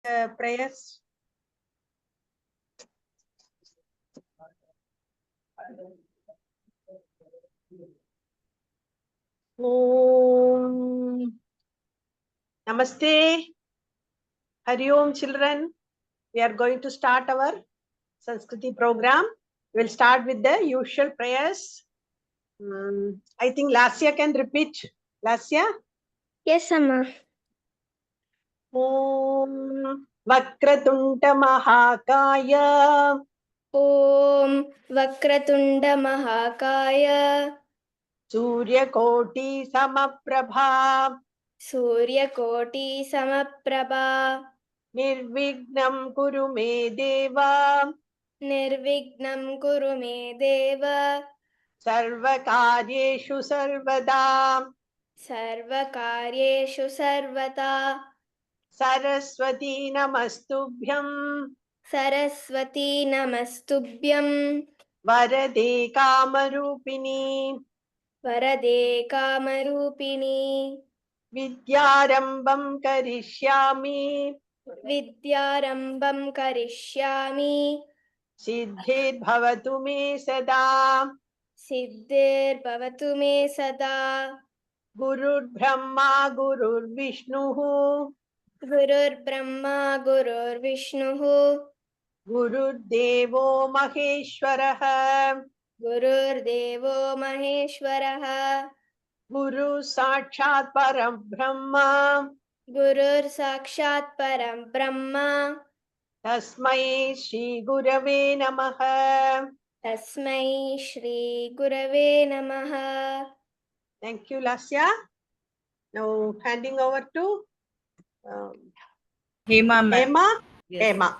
prayers. Om Namaste. Hari Om, children. We are going to start our Samskriti program. We'll start with the usual prayers. I think Lasya can repeat. Lasya? Yes, Amma. Om Vakratunda Mahakaya Om Vakratunda Mahakaya Surya Koti Samaprabha Surya Koti Samaprabha Nirvignam Kuru Me Deva Nirvignam Kuru Me Deva Sarvakaryeshu Sarvada Sarvakaryeshu Sarvata Saraswati Namastubhyam Saraswati Namastubhyam Varade Kamarupini Varade Kamarupini Vidyarambam Karishyami Vidyarambam Karishyami Siddhir Bhavatu Me Sada Siddhir Bhavatu Me Sada Gurur Brahma Gurur Vishnu Gurur Brahma Gurur Vishnu Gurur Devo Maheshwarah Gurur Devo Maheshwarah Guru Sakshat Param Brahma Gurur Sakshat Param Brahma Tasmai Shri Gurave Namaha. Tasmai Shri Gurave Namaha. Thank you, Lasya. Now handing over to Hema ma'am. Hema. Yes. Hema.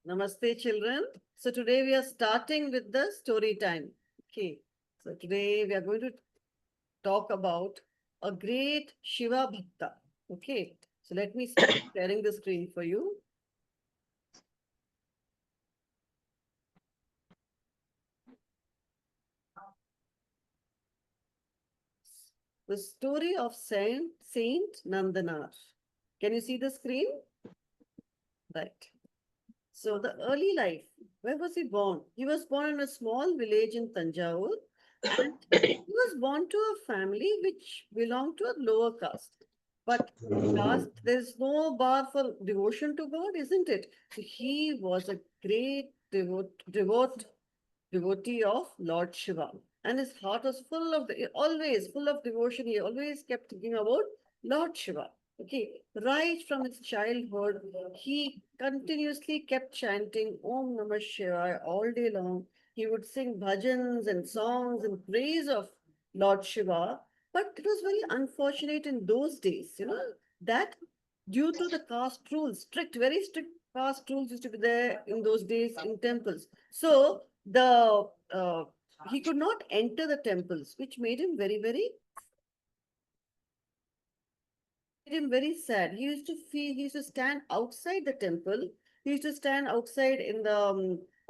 Namaste, children. So today we are starting with the story time. Okay. So today we are going to talk about a great Shiva Bhakta. Okay. So let me start sharing the screen for you. The story of Saint Nandanar. Can you see the screen? Right. So the early life, where was he born? He was born in a small village in Tanjore, and he was born to a family which belonged to a lower caste. But caste, there's no bar for devotion to God, isn't it? So he was a great devotee of Lord Shiva. And his heart was always full of devotion. He always kept thinking about Lord Shiva. Okay, right from his childhood, he continuously kept chanting Om Namah Shivaya all day long. He would sing bhajans and songs in praise of Lord Shiva. But it was very unfortunate in those days, that due to the caste rules, very strict caste rules used to be there in those days in temples. So he could not enter the temples, which made him very sad. He used to stand outside the temple. He used to stand outside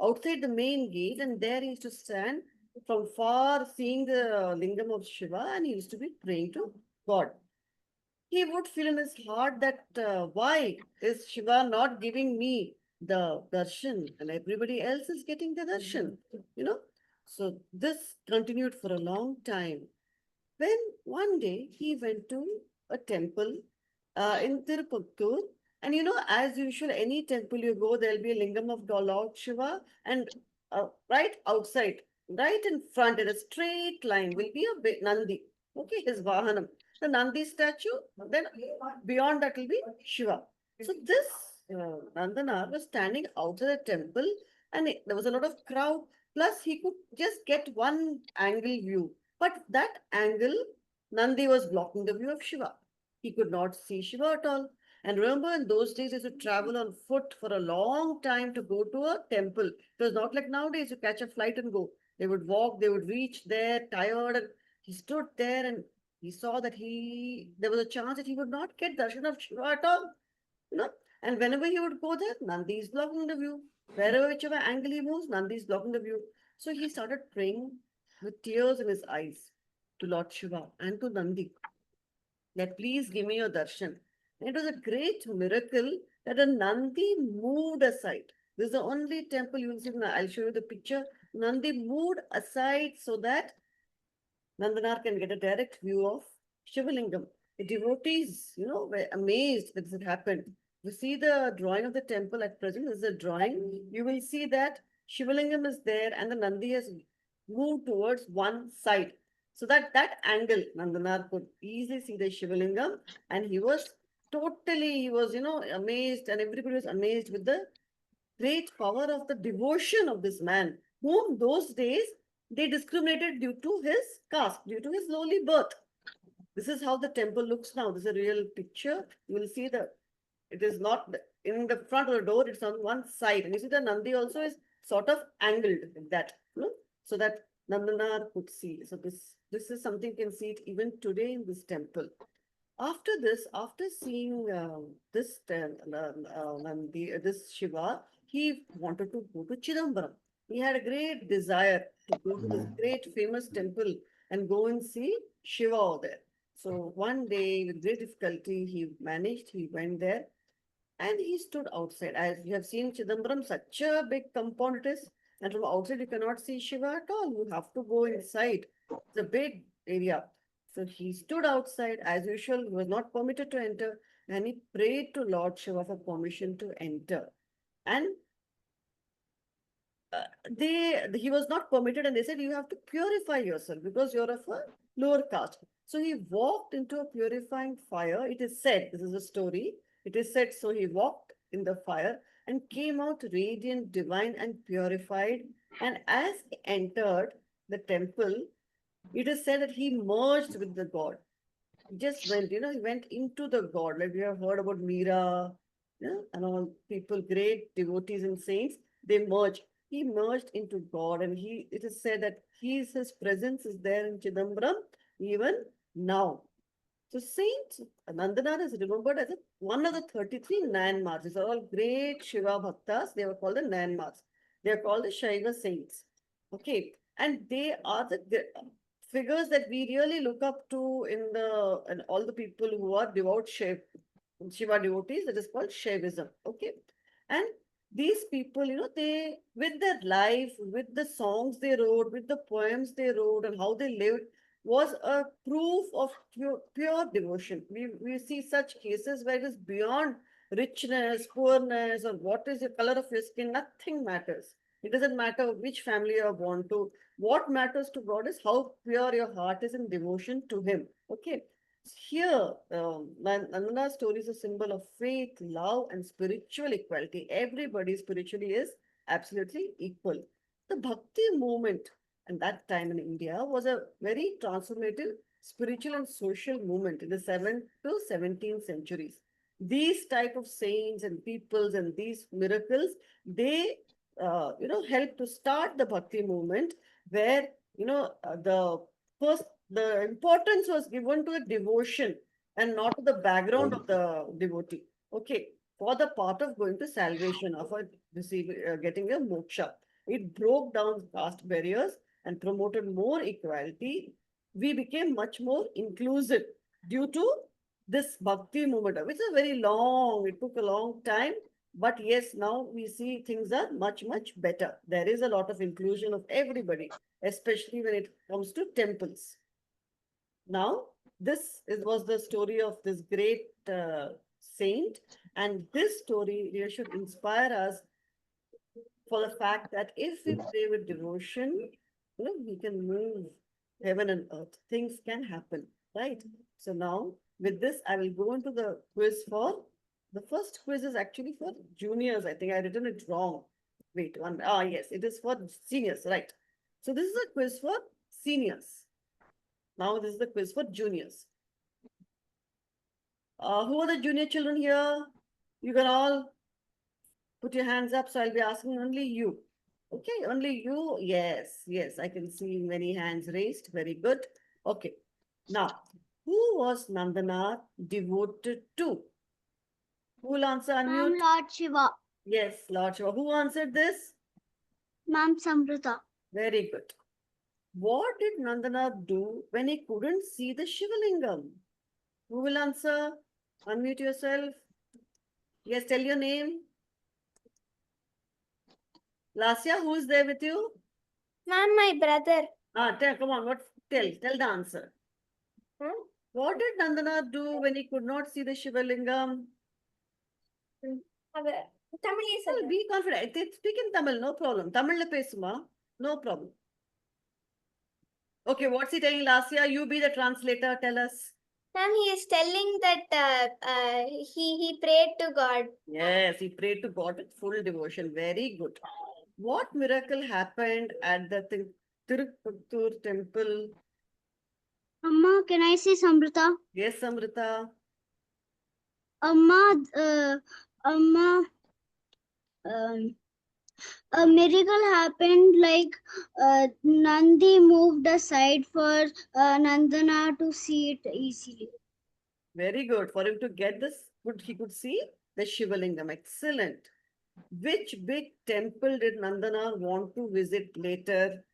outside the main gate, and there he used to stand from far, seeing the lingam of Shiva, and he used to be praying to God. He would feel in his heart that why is Shiva not giving me the darshan, and everybody else is getting the darshan, So this continued for a long time. When one day he went to a temple in Tirupattur, and as usual, any temple you go, there'll be a lingam of Lord Shiva, and right outside, right in front, in a straight line, will be a Nandi. Okay, his Vahanam. The Nandi statue, then beyond that will be Shiva. So this Nandana was standing outside the temple, and there was a lot of crowd. Plus, he could just get one angle view. But that angle, Nandi was blocking the view of Shiva. He could not see Shiva at all. And remember, in those days, they used to travel on foot for a long time to go to a temple. It was not like nowadays, you catch a flight and go. They would walk, they would reach there tired, and he stood there and he saw that there was a chance that he would not get darshan of Shiva at all. And whenever he would go there, Nandi is blocking the view. Wherever, whichever angle he moves, Nandi is blocking the view. So he started praying with tears in his eyes to Lord Shiva and to Nandi that please give me your darshan. It was a great miracle that a Nandi moved aside. This is the only temple you will see. I'll show you the picture. Nandi moved aside so that Nandanar can get a direct view of Shivalingam. The devotees, were amazed that this had happened. You see the drawing of the temple at present, this is a drawing. You will see that Shivalingam is there and the Nandi has moved towards one side. So that angle, Nandanar could easily see the Shivalingam, and he was amazed, and everybody was amazed with the great power of the devotion of this man, whom those days they discriminated due to his caste, due to his lowly birth. This is how the temple looks now. This is a real picture. You will see it is not in the front of the door, it's on one side. And you see the Nandi also is sort of angled like that, so that Nandanar could see. So this is something you can see it even today in this temple. After this, after seeing this Shiva, he wanted to go to Chidambaram. He had a great desire to go to this great famous temple and go and see Shiva over there. So one day, with great difficulty, he went there and he stood outside. As you have seen Chidambaram, such a big compound it is, and from outside you cannot see Shiva at all. You have to go inside. It's a big area. So he stood outside as usual. He was not permitted to enter, and he prayed to Lord Shiva for permission to enter. And he was not permitted, and they said you have to purify yourself because you're of a lower caste. So he walked into a purifying fire. It is said, this is a story. It is said, so he walked in the fire and came out radiant, divine, and purified. And as he entered the temple, it is said that he merged with the God. He just went, he went into the God. Like we have heard about Meera, and all people, great devotees and saints, they merge. He merged into God, and it is said that his presence is there in Chidambaram even now. So Saint Nandanar is remembered as one of the 33 Nayanmars. These are all great Shiva Bhaktas. They were called the Nayanmars. They are called the Shaiva saints. Okay. And they are the figures that we really look up to in all the people who are devout Shiva devotees. That is called Shaivism. Okay. And these people, they, with their life, with the songs they wrote, with the poems they wrote, and how they lived, was a proof of pure devotion. We see such cases where it is beyond richness, poorness, or what is the color of your skin, nothing matters. It doesn't matter which family you are born to. What matters to God is how pure your heart is in devotion to Him. Okay. Here, Nandana's story is a symbol of faith, love, and spiritual equality. Everybody spiritually is absolutely equal. The Bhakti movement at that time in India was a very transformative spiritual and social movement in the 7th to 17th centuries. These type of saints and peoples and these miracles, they helped to start the Bhakti movement, where the importance was given to the devotion and not to the background of the devotee. Okay, for the part of going to salvation, of getting a moksha. It broke down caste barriers and promoted more equality. We became much more inclusive due to this bhakti movement, which is very long. It took a long time. But yes, now we see things are much, much better. There is a lot of inclusion of everybody, especially when it comes to temples. Now, was the story of this great saint, and this story really should inspire us for the fact that if we pray with devotion, we can move heaven and earth. Things can happen, right? So now, with this, I will go into the quiz for the first quiz is actually for juniors. I think I written it wrong. Wait, yes, it is for seniors, right? So this is a quiz for seniors. Now this is the quiz for juniors. Who are the junior children here? You can all put your hands up. So I'll be asking only you. Okay, only you. Yes, yes, I can see many hands raised. Very good. Okay. Now, who was Nandana devoted to? Who will answer? Unmute. Ma'am, Lord Shiva. Yes, Lord Shiva. Who answered this? Ma'am, Samrita. Very good. What did Nandana do when he couldn't see the Shivalingam? Who will answer? Unmute yourself. Yes, tell your name. Lasya, who's there with you? Ma'am, my brother. Come on, tell the answer. Huh? What did Nandana do when he could not see the Shivalingam? Tamil Well, be confident. Speak in Tamil, no problem. Tamil pesuma, no problem. Okay, what's he telling Lasya? You be the translator, tell us. Ma'am, he is telling that he prayed to God. Yes, he prayed to God with full devotion. Very good. What miracle happened at the Tirupattur temple? Amma, can I say Samrita? Yes, Amrita. Amma, Amma, a miracle happened like Nandi moved aside for Nandana to see it easily. Very good. For him to get this, he could see the Shivalingam. Excellent. Which big temple did Nandana want to visit later?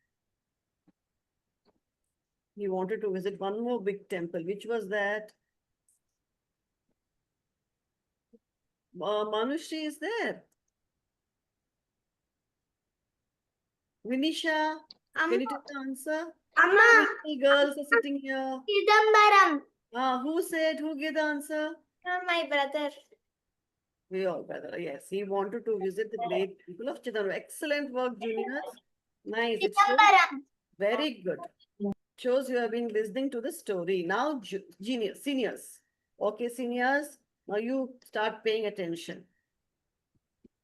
He wanted to visit one more big temple. Which was that? Manushri is there. Vinisha, can you take the answer? Amma, Three girls are sitting here. Chidambaram. Who gave the answer? My brother. We all, brother. Yes, he wanted to visit the great people of Chidambaram. Excellent work, juniors. Nice. It shows Chidambaram. very good. Shows you have been listening to the story. Now, seniors. Okay, seniors, now you start paying attention.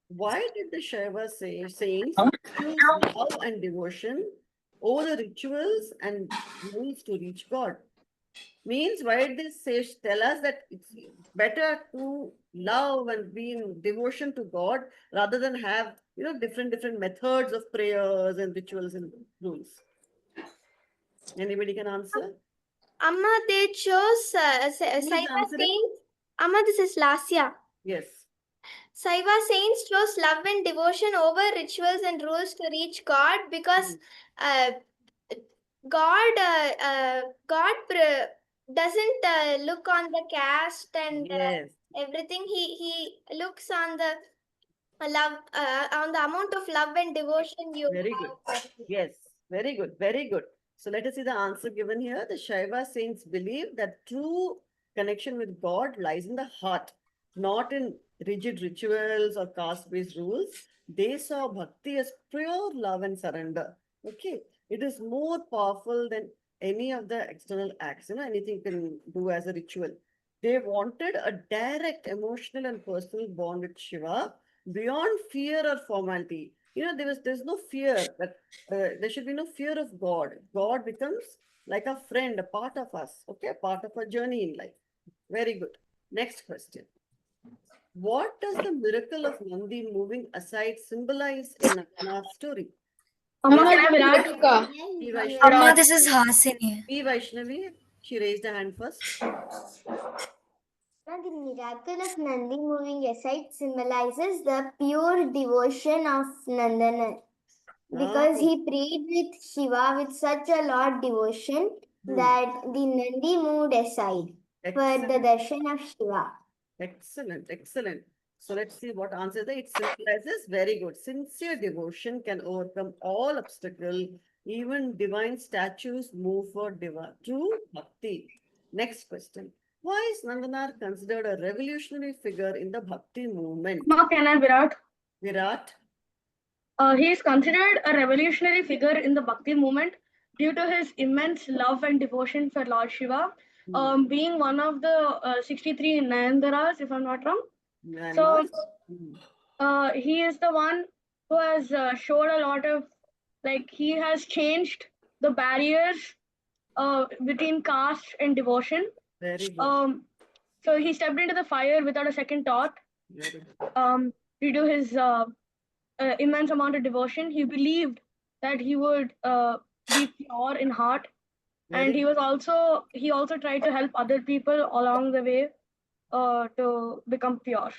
Why did the Shaiva saints choose love and devotion over the rituals and rules to reach God? Means why did they tell us that it's better to love and be in devotion to God rather than have different methods of prayers and rituals and rules? Anybody can answer? Amma, they chose Saiva answering? saints. Amma, this is Lasya. Yes. Saiva saints chose love and devotion over rituals and rules to reach God because God doesn't look on the caste and Yes. everything. He looks on the love on the amount of love and devotion you Very good. have. Yes, very good, very good. So let us see the answer given here. The Shaiva saints believe that true connection with God lies in the heart, not in rigid rituals or caste-based rules. They saw bhakti as pure love and surrender. Okay, it is more powerful than any of the external acts. Anything you can do as a ritual. They wanted a direct emotional and personal bond with Shiva beyond fear or formality. There's no fear that there should be no fear of God. God becomes like a friend, a part of us, okay, a part of our journey in life. Very good. Next question. What does the miracle of Nandi moving aside symbolize in Nandana's story? Amma, Yes, can I Viratuka? P. Vaishnavi. Amma, this is Hasini. P. Vaishnavi, she raised her hand first. Now, the miracle of Nandi moving aside symbolizes the pure devotion of Nandana because he prayed with Shiva with such a lot devotion that the Nandi moved aside for the darshan of Shiva. Excellent, excellent. So let's see what answer there. It symbolizes very good. Sincere devotion can overcome all obstacle. Even divine statues move for true bhakti. Next question. Why is Nandanar considered a revolutionary figure in the bhakti movement? Amma, can I Virat? Virat? He is considered a revolutionary figure in the Bhakti movement due to his immense love and devotion for Lord Shiva, being one of the 63 Nayandaras, if I'm not wrong. So he is the one who has showed a lot of, he has changed the barriers between caste and devotion. Very good. So he stepped into the fire without a second thought. Due to his immense amount of devotion, he believed that he would be pure in heart, and he also tried to help other people along the way to become pure.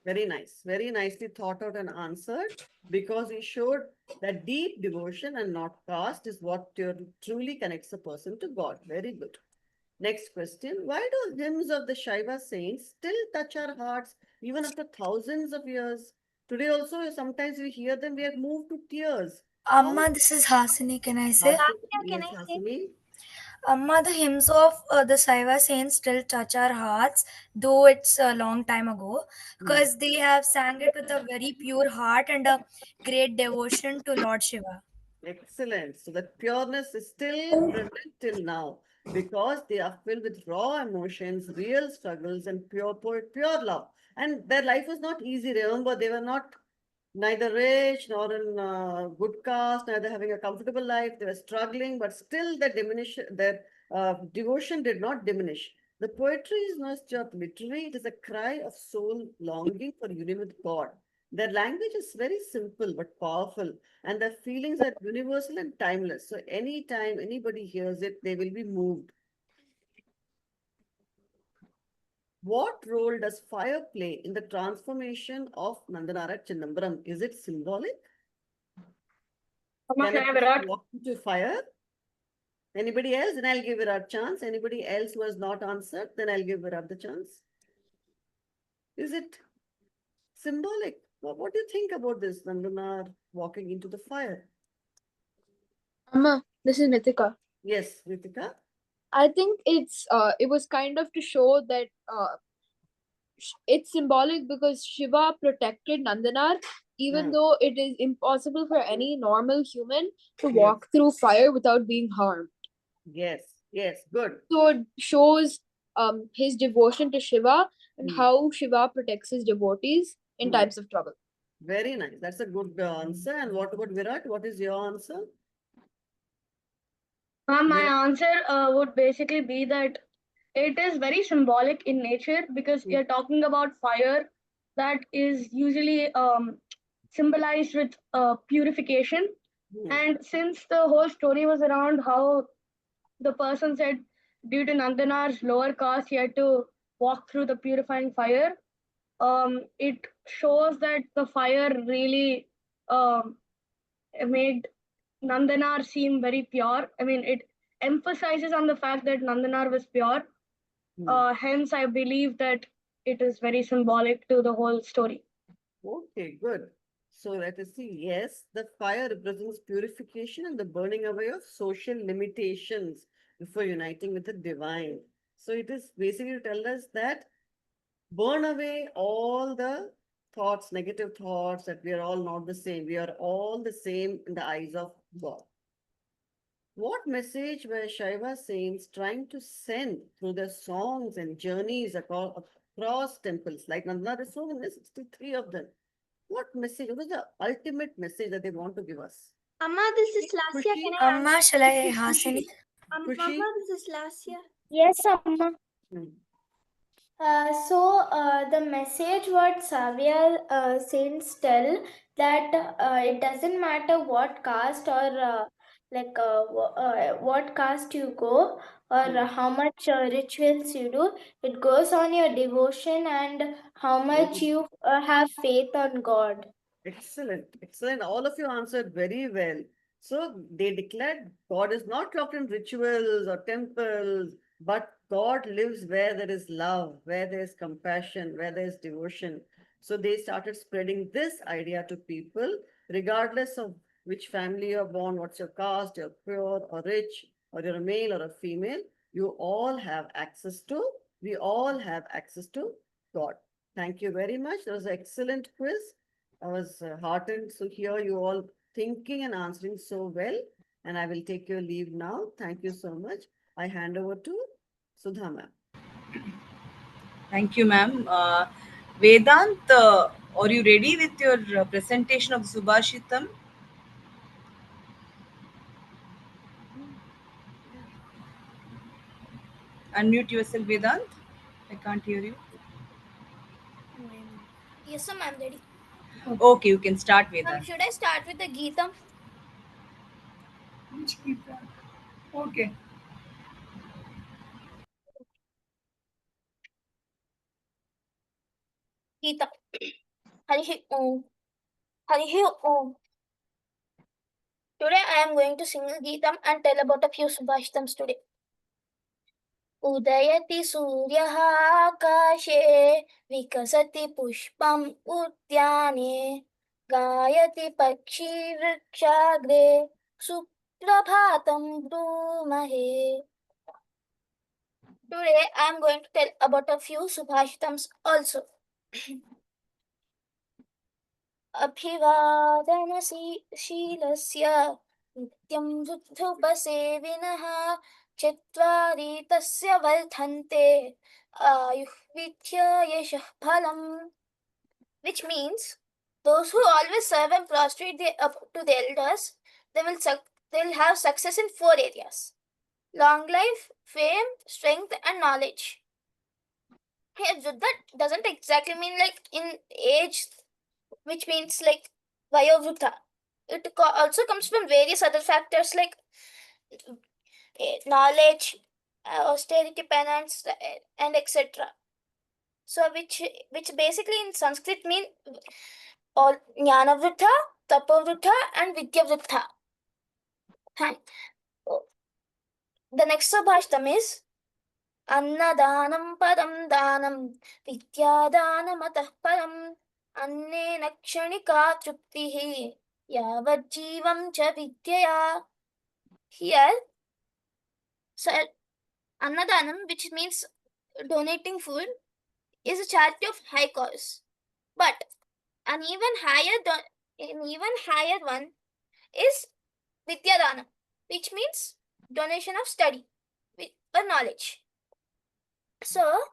Very nice. Very nicely thought out and answered, because he showed that deep devotion and not caste is what truly connects a person to God. Very good. Next question. Why do hymns of the Shaiva saints still touch our hearts even after thousands of years? Today also, sometimes we hear them, we are moved to tears. Amma, this is Hasini. Can I say? Yes, Hasini. Amma, the hymns of the Saiva saints still touch our hearts, though it's a long time ago, because they have sang it with a very pure heart and a great devotion to Lord Shiva. Excellent. So that pureness is still present till now because they are filled with raw emotions, real struggles, and pure love. And their life was not easy. Remember, they were not neither rich nor in good caste, neither having a comfortable life. They were struggling, but still their devotion did not diminish. The poetry is not just literary; it is a cry of soul longing for union with God. Their language is very simple but powerful, and their feelings are universal and timeless. So anytime anybody hears it, they will be moved. What role does fire play in the transformation of Nandanara Chinnambaram? Is it symbolic? Amma, Can a can I person Virat? walk into fire? Anybody else? Then I'll give Virat chance. Anybody else who has not answered, then I'll give Virat the chance. Is it symbolic? What do you think about this, Nandanar walking into the fire? Amma, this is Nitika. Yes, Ritika? I think it was kind of to show that it's symbolic because Shiva protected Nandanar, even though it is impossible for any normal human to walk through fire without being harmed. Yes, yes, good. So it shows his devotion to Shiva and how Shiva protects his devotees in times of trouble. Very nice. That's a good answer. And what about Virat? What is your answer? My answer would basically be that it is very symbolic in nature because we are talking about fire that is usually symbolized with purification. And since the whole story was around how the person said due to Nandanar's lower caste, he had to walk through the purifying fire, it shows that the fire really made Nandanar seem very pure. I mean, it emphasizes on the fact that Nandanar was pure. Hence, I believe that it is very symbolic to the whole story. Okay, good. So let us see. Yes, the fire represents purification and the burning away of social limitations before uniting with the divine. So it is basically to tell us that burn away all the thoughts, negative thoughts that we are all not the same. We are all the same in the eyes of God. What message were Shaiva saints trying to send through their songs and journeys across temples? Like Nandana, there's so many, 63 of them. What message? What was the ultimate message that they want to give us? Amma, this is Lasya. Can I Amma, shall I, Hasini? Amma, Khushi? this is Lasya. Yes, Amma. Hmm. The message what Savia saints tell that it doesn't matter what caste or what caste you go or how much rituals you do, it goes on your devotion and how much you have faith on God. Excellent, excellent. All of you answered very well. So they declared God is not locked in rituals or temples, but God lives where there is love, where there is compassion, where there is devotion. So they started spreading this idea to people, regardless of which family you're born, what's your caste, you're poor or rich, or you're a male or a female. You all have access to, we all have access to God. Thank you very much. That was an excellent quiz. I was heartened to hear you all thinking and answering so well. And I will take your leave now. Thank you so much. I hand over to Sudha ma'am. Thank you, ma'am. Vedant, are you ready with your presentation of the Subhashitam? Unmute yourself, Vedant. I can't hear you. Yes, ma'am, I'm ready. Okay, you can start, Vedant. Should I start with the Geetam? Okay. Geetam. Harihi Om. Harihi Om. Today I am going to sing a Geetam and tell about a few Subhashitams today. उदयति सूर्यः आकाशे विकसति पुष्पम् उद्याने गायति पक्षी वृक्षाग्रे सुप्रभातं ब्रूमहे. Today I am going to tell about a few subhashitams also. अभिवादनशीलस्य नित्यं वृद्धोपसेविनः चत्वारि तस्य वर्धन्ते आयुः विद्या यशः फलम्, which means those who always serve and prostrate to the elders, they'll have success in 4 areas: long life, fame, strength, and knowledge. Here, that doesn't exactly mean like in age, which means like vayovruta. It also comes from various other factors like knowledge, austerity, penance, and etc. So which basically in Sanskrit mean all jnanavruta, tapovruta, and vidyavruta. The next subhashtam is अन्नदानं परं दानं विद्यादानमतः परम् अन्नेन क्षणिका तृप्तिः यावज्जीवं च विद्यया. Here, Annadanam, which means donating food, is a charity of high cause. But an even higher one is Vidyadanam, which means donation of study or knowledge. So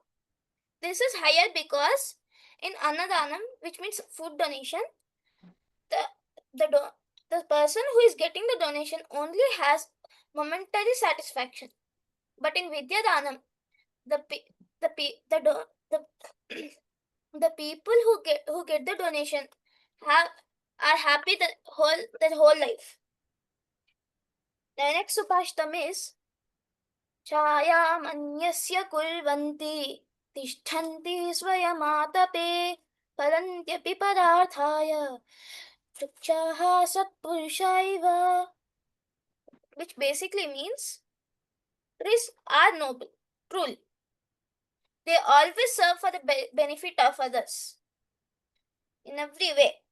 this is higher because in Annadanam, which means food donation, the person who is getting the donation only has momentary satisfaction. But in Vidyadanam, the people who get the donation are happy the whole life. The next subhashtam is छायामन्यस्य कुर्वन्ति तिष्ठन्ति स्वयमातपे फलन्त्यपि परार्थाय वृक्षाः सत्पुरुषैव, which basically means trees are noble, truly. They always serve for the benefit of others in every way.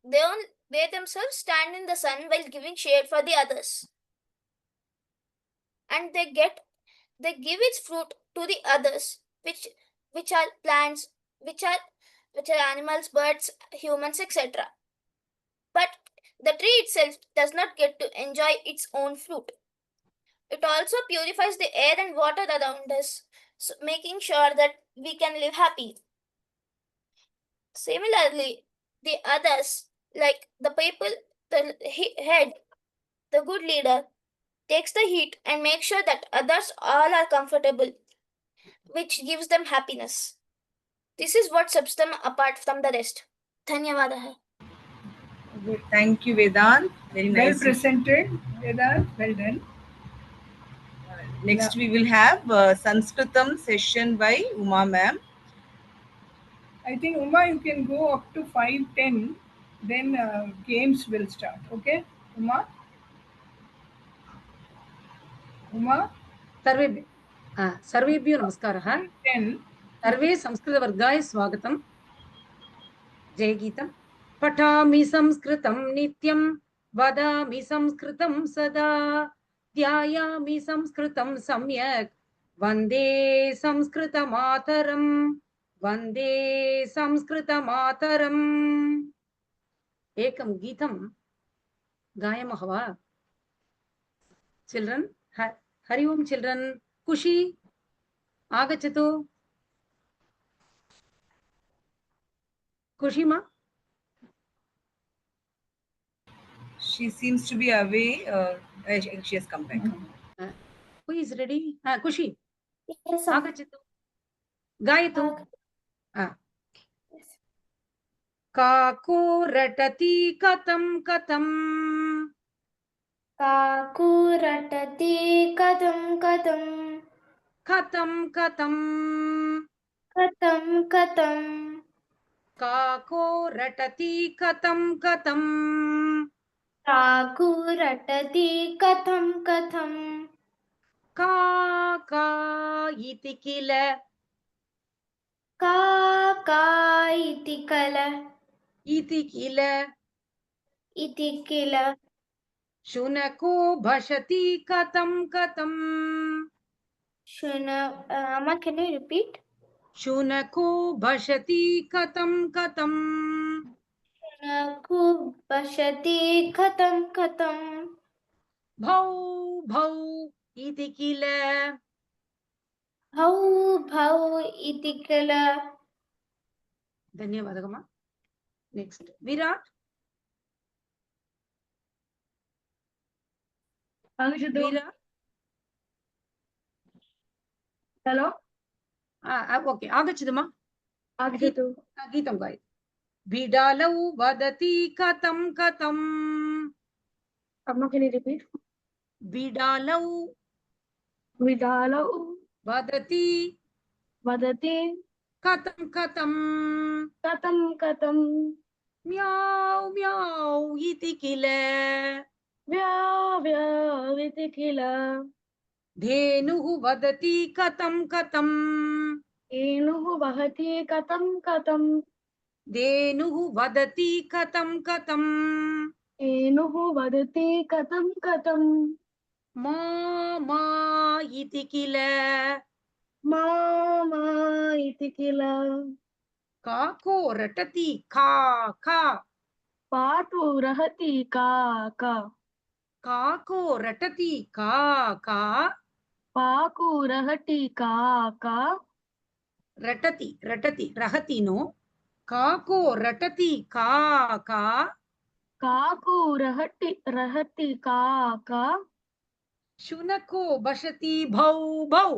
They themselves stand in the sun while giving shade for the others. And they give its fruit to the others, which are plants, which are animals, birds, humans, etc. But the tree itself does not get to enjoy its own fruit. It also purifies the air and water around us, so making sure that we can live happy. Similarly, the others, like the people, the head, the good leader, takes the heat and makes sure that others all are comfortable, which gives them happiness. This is what sets them apart from the rest. Dhanyavadaha. Thank you, Vedant. Very nice. Well presented, Vedant. Well done. Next, we will have Sanskritam session by Uma ma'am. I think, Uma, you can go up to 5:10. Then games will start. Okay, Uma? Uma? सर्वेभ्यो नमस्कारः. 10. सर्वे संस्कृतवर्गाय स्वागतम्. जयगीतम्. पठामि संस्कृतं नित्यं वदामि संस्कृतं सदा ध्यायामि संस्कृतं सम्यक् वन्दे संस्कृतमातरम् वन्दे संस्कृतमातरम्. एकं गीतं गायामः वा? चिल्ड्रन्, हरि ओम् चिल्ड्रन्. खुशी आगच्छतु. खुशी मा? She seems to be away. She has come back. Who is ready? Kushi. Yes, आगच्छतु. गायतु. काको रटति कथं कथं काकुरटति कथं कथं कथं कथं कथं कथं काको रटति कथं कथं काकुरटति कथं कथं का का इति किल का इति किल इति किल इति किल शुनको भषति कथं कथं Amma, can you repeat? शुनको भषति कथं कथं Shunako bhashati khatam भौ भौ इति किल Bhau iti kila. धन्यवादः next Virat Virat Hello? Okay आगच्छतु मा आगच्छतु गीतं गाय बिडालौ वदति कथं कथं Amma, can you repeat? बिडालौ वदति कथं कथं म्याऊ म्याऊ इति किल इति किल धेनुः वदति कथं कथं धेनुः वहति कथं धेनुः वदति कथं कथं धेनुः वदति कथं मा मा इति किल मा इति किल काको रटति का पातु रहति का काको रटति का पाकु रहति का रटति रटति रहति नो काको रटति का काकु रहति का शुनको बशति भौ भौ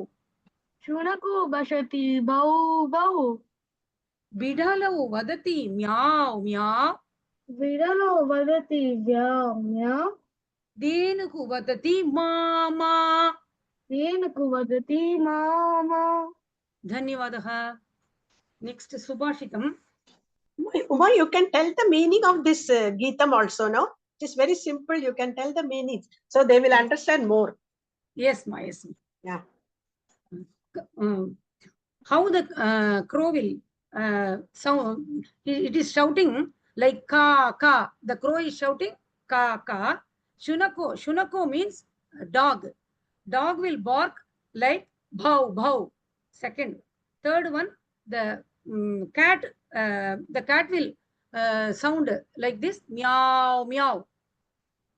शुनको बशति बहु बिडालौ वदति म्याऊ म्याऊ विरलो वदति व्याम्या धेनुः वदति मामा धेनुः वदति मामा धन्यवादः next सुभाषितम् Uma, you can tell the meaning of this Geetam also, no? It is very simple. You can tell the meaning, so they will understand more. Yes, ma. Yes. Yeah. How the crow will sound? It is shouting like ka ka. The crow is shouting ka ka. Shunako means dog. Dog will bark like bhav bhav. Second, third one, the cat. The cat will sound like this meow meow.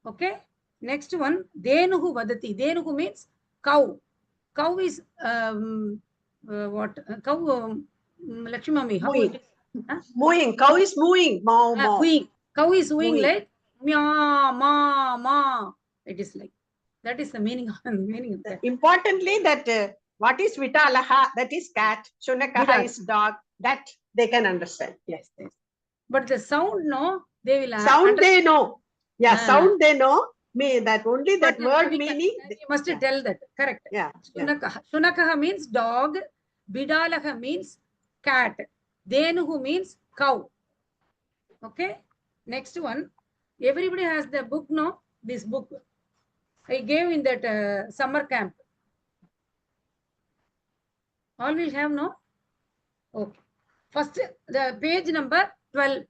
Okay. Next one, denuhu vadati. Denuhu means cow. Cow is what? Cow. Lakshmi mami. How Mooing. it is? Huh? Mooing. Cow is mooing. Moo, moo. Mooing. Cow is mooing Mooing. like meow ma ma. It is like that is the meaning of that. Importantly, that what is vitalaha? That is cat. Shunakaha is dog. That they can understand. Yes, yes. But the sound, no, they will sound they know. Yeah, sound they know. Me that only that but word we meaning. You must tell that. Correct. Yeah. Shunakaha. Shunakaha means dog. Bidalaha means cat. Denuhu means cow. Okay. Next one. Everybody has the book, no? This book I gave in that summer camp. All will have, no? Okay. First, the page number 12.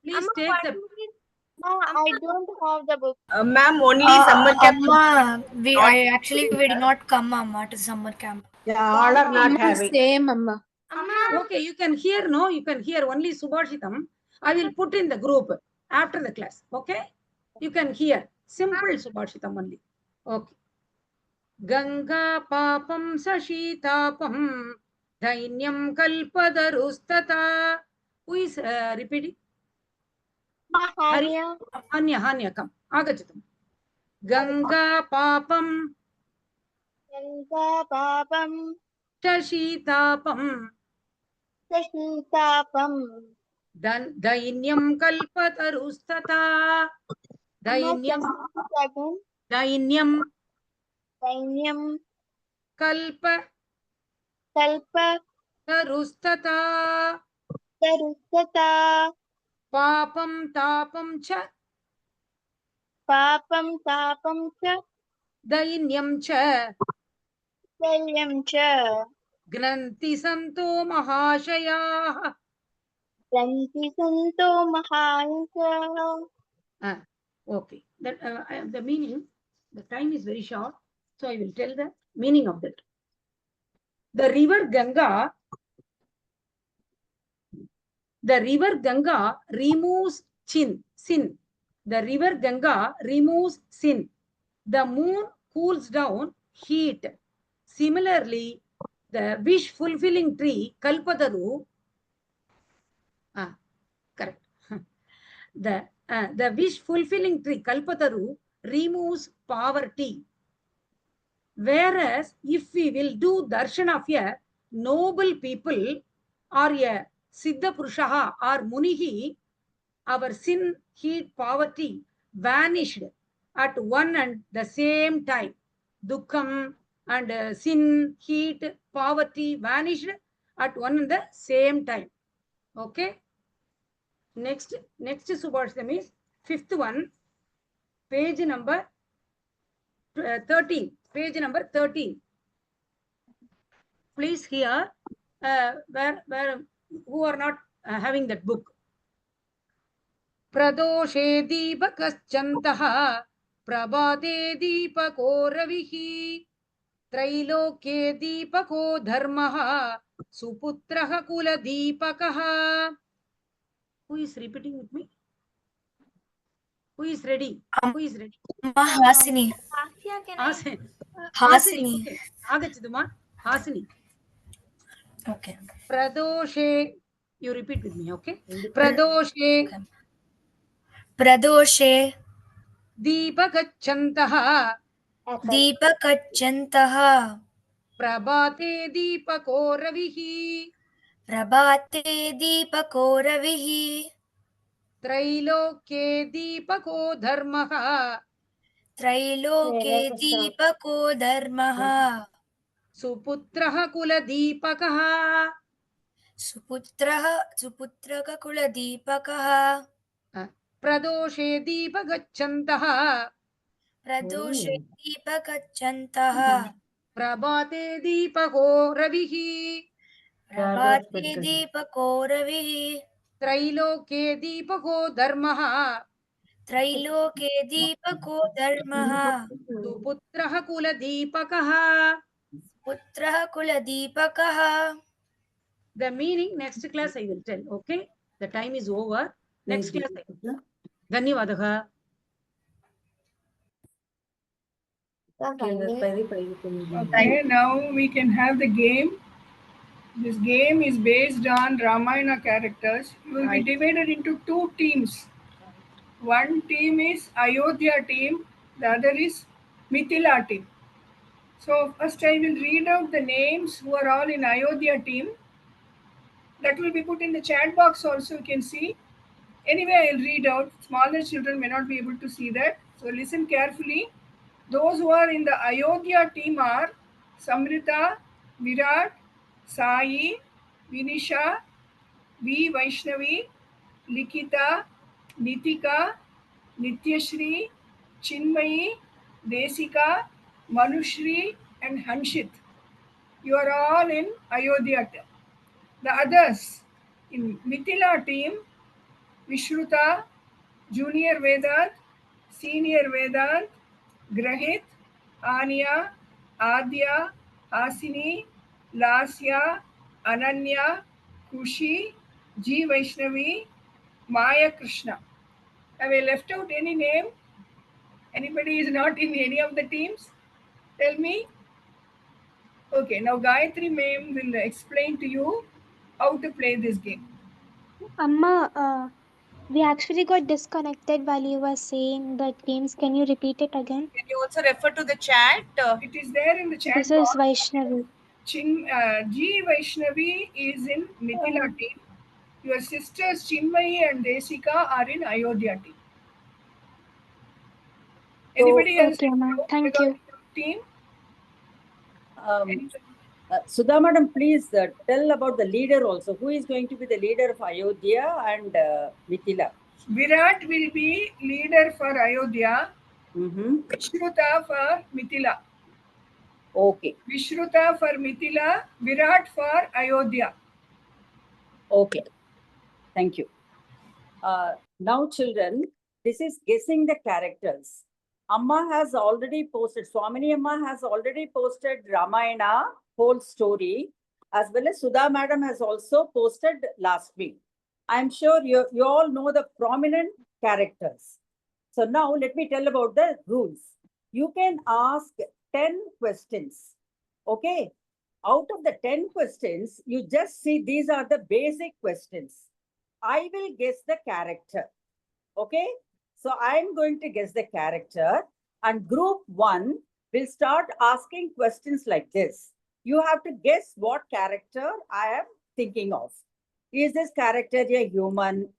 Please take the. I don't have the book. Ma'am, only summer camp. Amma, we did not come, Amma, to summer camp. Yeah, all are not having. Same, Amma. Okay, you can hear, no? You can hear only Subhashitam. I will put in the group after the class. Okay? You can hear. Simple Subhashitam only. Okay. Ganga papam sashitapam dhainyam kalpadarustata. Who is repeating? Hanya. Hanya, come. Agachatam. Ganga papam Ganga papam shashitapam sashitapam dainyam kalpatarustata. Dainyam kalpa tarustata. Papam tapam cha dainyam cha वात्सल्यं च घ्नन्ति सन्तो महाशयाः. सन्ति सन्तो महायशः. Okay. The meaning, the time is very short, so I will tell the meaning of that. The river Ganga removes sin. The river Ganga removes sin. The moon cools down heat. Similarly, the wish-fulfilling tree, Kalpataru, correct. The wish-fulfilling tree, Kalpataru, removes poverty. Whereas, if we will do darshan of a noble people or a Siddha Purushaha or Munihi, our sin, heat, poverty vanished at one and the same time. Dukkham and sin, heat, poverty vanished at one and the same time. Okay. Next Subhashtam is fifth one, page number 13. Page number 13. Please here, where who are not having that book. प्रदोषे दीपकश्चन्तः प्रभाते दीपको रविः त्रैलोक्ये दीपको धर्मः सुपुत्रः कुलदीपकः. Who is repeating with me? Who is ready? Who is ready? Hasini. Hasini. Okay. Agachatu ma. Hasini. Okay. Pradoshe. You repeat with me, okay? Pradoshe. Okay. Pradoshe. Deepakachantaha. Deepakachantaha. Prabhate deepako ravihi. Prabhate deepako ravihi. Trailokye deepako dharmaha. Trailoke deepako dharmaha. Suputraha kuladipakaha. Suputraka kuladipakaha. Pradoshe deepagachantaha. Pradoshe deepagachantaha. Prabhate deepako ravihi. Prabhate deepako ravihi. Trailokye deepako dharmaha. Trailoke deepako dharmaha. Suputraha kuladipakaha. Putraha kuladipakaha. The meaning next class I will tell. Okay. The time is over. Next class. Dhanyavadaha. Okay, now we can have the game. This game is based on Ramayana characters. You will be divided into two teams. One team is Ayodhya team, the other is Mithila team. So first I will read out the names who are all in Ayodhya team. That will be put in the chat box also, you can see. Anyway, I'll read out. Smaller children may not be able to see that. So listen carefully. Those who are in the Ayodhya team are Samrita, Virat, Sai, Vinisha, V. Vaishnavi, Likita, Nitika, Nityashri, Chinmayi, Desika, Manushri, and Hanshit. You are all in Ayodhya team. The others in Mithila team, Vishruta, Junior Vedant, Senior Vedant, Grahit, Anya, Adya, Hasini, Lasya, Ananya, Kushi, G. Vaishnavi, Maya Krishna. Have I left out any name? Anybody is not in any of the teams? Tell me. Okay, now Gayatri ma'am will explain to you how to play this game. Amma, we actually got disconnected while you were saying the teams. Can you repeat it again? Can you also refer to the chat? It is there in the chat This box. is Vaishnavi. G. Vaishnavi is in Mithila team. Your sisters Chinmayi and Desika are in Ayodhya team. Anybody else? Okay, ma'am. Thank you. Team? Sudha madam, please tell about the leader also. Who is going to be the leader of Ayodhya and Mithila? Virat will be leader for Ayodhya. Vishruta for Mithila. Okay. Vishruta for Mithila, Virat for Ayodhya. Okay. Thank you. Now, children, this is guessing the characters. Amma has already posted, Swamini Amma has already posted Ramayana whole story, as well as Sudha Madam has also posted last week. I'm sure you all know the prominent characters. So now let me tell about the rules. You can ask 10 questions. Okay. Out of the 10 questions, you just see these are the basic questions. I will guess the character. Okay. So I'm going to guess the character, and group 1 will start asking questions like this. You have to guess what character I am thinking of. Is this character a human?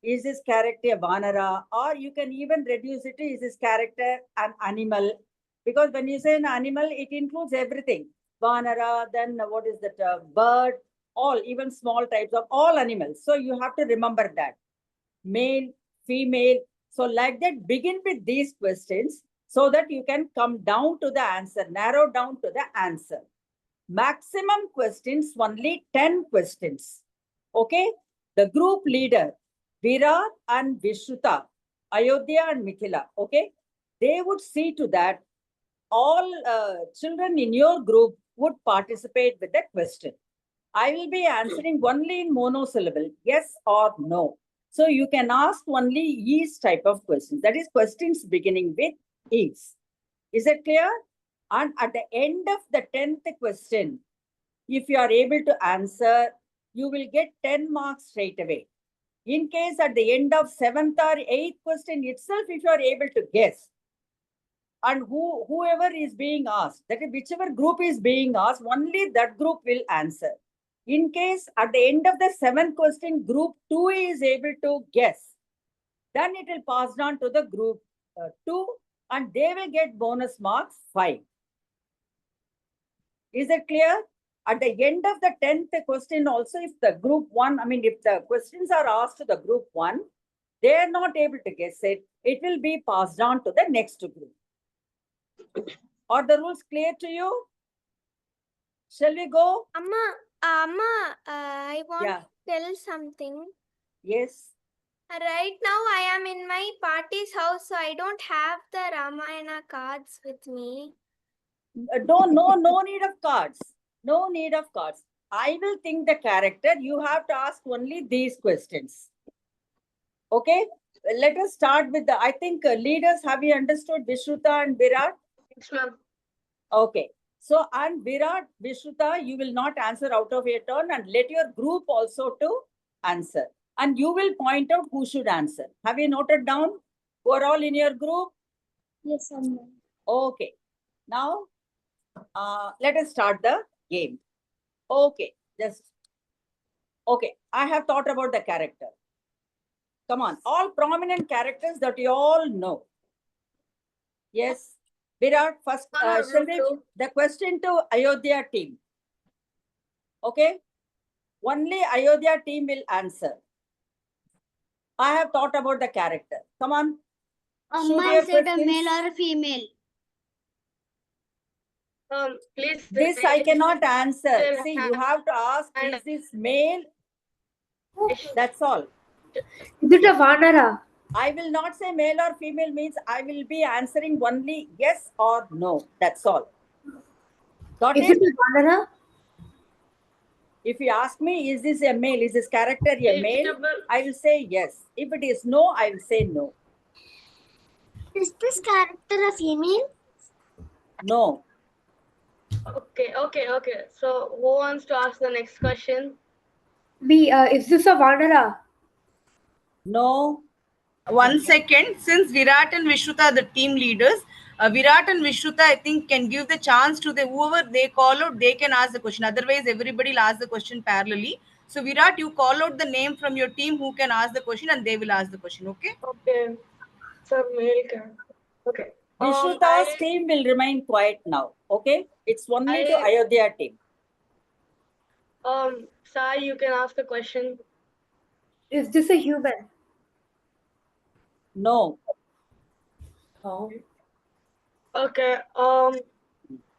Is this character a Vanara? Or you can even reduce it to, is this character an animal? Because when you say an animal, it includes everything. Vanara, then what is that? Bird, all, even small types of all animals. So you have to remember that. Male, female. So like that, begin with these questions so that you can come down to the answer, narrow down to the answer. Maximum questions, only 10 questions. Okay. The group leader, Virat and Vishruta, Ayodhya and Mithila. Okay. They would see to that all children in your group would participate with the question. I will be answering only in monosyllable, yes or no. So you can ask only each type of questions. That is questions beginning with is. Is it clear? And at the end of the 10th question, if you are able to answer, you will get 10 marks straight away. In case at the end of 7th or 8th question itself, if you are able to guess, and whoever is being asked, that is whichever group is being asked, only that group will answer. In case at the end of the 7th question, group 2 is able to guess, then it will pass on to the group 2 and they will get bonus marks 5. Is it clear? At the end of the 10th question also, if the group 1, if the questions are asked to the group 1, they are not able to guess it, it will be passed on to the next group. Are the rules clear to you? Shall we go? Amma, I want to tell something. Yes. Right now, I am in my party's house, so I don't have the Ramayana cards with me. No need of cards. No need of cards. I will think the character. You have to ask only these questions. Okay. Let us start with the, I think leaders, have you understood Vishruta and Virat? Yes, ma'am. Okay. So, and Virat, Vishruta, you will not answer out of your turn and let your group also to answer. And you will point out who should answer. Have you noted down? Who are all in your group? Yes, Amma. Okay. Now, let us start the game. Okay. Okay. I have thought about the character. Come on. All prominent characters that you all know. Yes. Virat, first, shall we, the question to Ayodhya team. Okay. Only Ayodhya team will answer. I have thought about the character. Come on. Amma, is it a male or a female? Please. This I cannot answer. See, you have to ask, is this male? That's all. Is it a Vanara? I will not say male or female, means I will be answering only yes or no. That's all. Got Is it? it a Vanara? If you ask me, is this a male? Is this character a male? I will say yes. If it is no, I will say no. Is this character a female? No. Okay. So, who wants to ask the next question? B. Is this a Vanara? No. 1 second. Since Virat and Vishruta are the team leaders, Virat and Vishruta, I think, can give the chance to whoever they call out, they can ask the question. Otherwise, everybody will ask the question parallelly. So, Virat, you call out the name from your team who can ask the question and they will ask the question, okay? Okay. So, male character. Okay. Vishruta's team will remain quiet now. Okay? It's only to Ayodhya team. Sai, you can ask the question. Is this a human? No. Oh. Okay.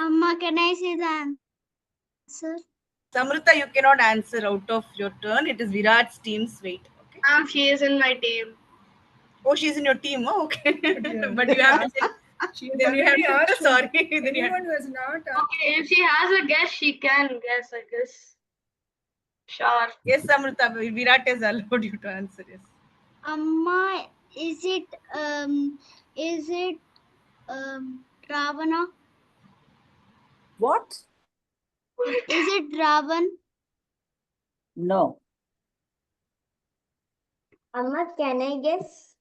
Amma, can I say the answer? Samrita, you cannot answer out of your turn. It is Virat's team's weight. Okay. She is in my team. Oh, she's in your team. Oh, okay. Yeah. But you have to say. She Then you have already to. asked Sorry. one. Then you have Anyone who has not asked. Okay, if she has a guess, she can guess, I guess. Sure. Yes, Samrita, Virat has allowed you to answer. Yes. Amma, is it Ravana? What? Is it Ravan? No. Amma, can I guess?